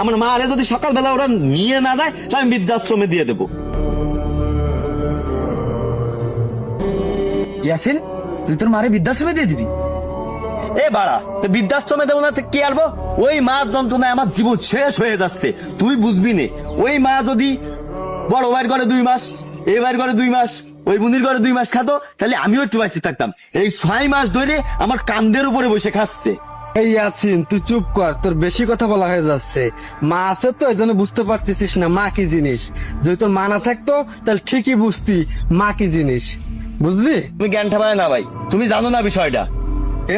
আমার মা আরে যদি সকালবেলা ওরা নিয়ে না দেয় তাহলে আমি বৃদ্ধাশ্রমে দিয়ে দেবো। ইয়াসিন, তুই তোর মারে বৃদ্ধাশ্রমে দিয়ে দিবি? এ বাড়া, তো বৃদ্ধাশ্রমে দেবো না তো কি আনবো? ওই মা যন্ত্রণায় আমার জীবন শেষ হয়ে যাচ্ছে, তুই বুঝবি নে। ওই মা যদি বড় ভাইয়ের ঘরে 2 মাস, এই ভাইয়ের ঘরে 2 মাস, ওই বোনের ঘরে 2 মাস খাতো, তাহলে আমিও একটু বাঁচতে থাকতাম। এই 6 মাস ধরে আমার কান্দের উপরে বসে খাচ্ছে। এই ইয়াসিন, তুই চুপ কর, তোর বেশি কথা বলা হয়ে যাচ্ছে। মা আছে তো, এই জন্য বুঝতে পারতেছিস না মা কি জিনিস। যদি তোর মা না থাকতো তাহলে ঠিকই বুঝতি মা কি জিনিস, বুঝলি? তুমি জ্ঞান ঠাপায় না ভাই, তুমি জানো না বিষয়টা।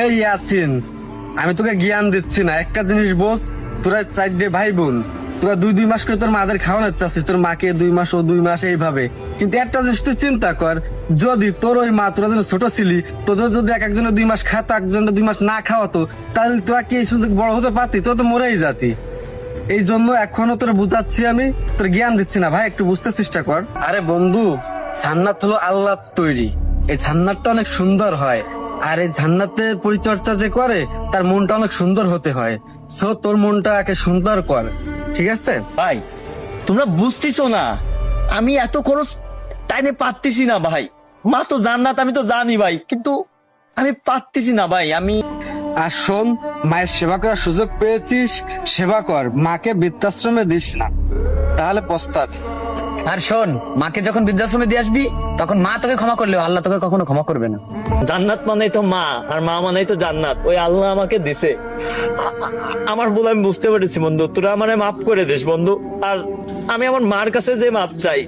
এই ইয়াসিন, আমি তোকে জ্ঞান দিচ্ছি না, একটা জিনিস বোঝ। তোরা 4 ভাই বোন, তোরা 2 মাস করে তোর মাদের খাওয়ানোর চাচ্ছিস, তোর মাকে 2 মাস ও 2 মাস এইভাবে। কিন্তু একটা জিনিস তুই চিন্তা কর, যদি তোর ওই মা, তোরা যেন ছোট ছিলি, তোদের যদি একজনের 2 মাস খাতো, একজনের 2 মাস না খাওয়াতো, তাহলে তোরা কি এই সুযোগ বড় হতে পারতি? তোরা তো মরেই জাতি। এই জন্য এখনো তোরা বুঝাচ্ছি আমি, তোর জ্ঞান দিচ্ছি না ভাই, একটু বুঝতে চেষ্টা কর। আরে বন্ধু, জান্নাত হলো আল্লাহর তৈরি, এই জান্নাতটা অনেক সুন্দর হয়। আর এই জান্নাতের পরিচর্যা যে করে তার মনটা অনেক সুন্দর হতে হয়। সো তোর মনটা একে সুন্দর কর, ঠিক আছে? ভাই তোমরা বুঝতেছো না, আমি এত খরচ টাইমে পারতেছি না ভাই। মা তো জান্নাত, আমি তো জানি ভাই, কিন্তু আমি পারতেছি না ভাই। আমি আর শোন, মায়ের সেবা করার সুযোগ পেয়েছিস, সেবা কর, মাকে বৃদ্ধাশ্রমে দিস না, তাহলে পস্তাবি। আর শোন, মাকে যখন বৃদ্ধাশ্রমে দিয়ে আসবি তখন মা তোকে ক্ষমা করলেও আল্লাহ তোকে কখনো ক্ষমা করবে না। জান্নাত মানেই তো মা, আর মা মানেই তো জান্নাত, ওই আল্লাহ আমাকে দিছে। আমার ভুল আমি বুঝতে পেরেছি বন্ধু, তোরা আমারে মাফ করে দিস বন্ধু। আর আমি আমার মার কাছে যে মাপ চাই।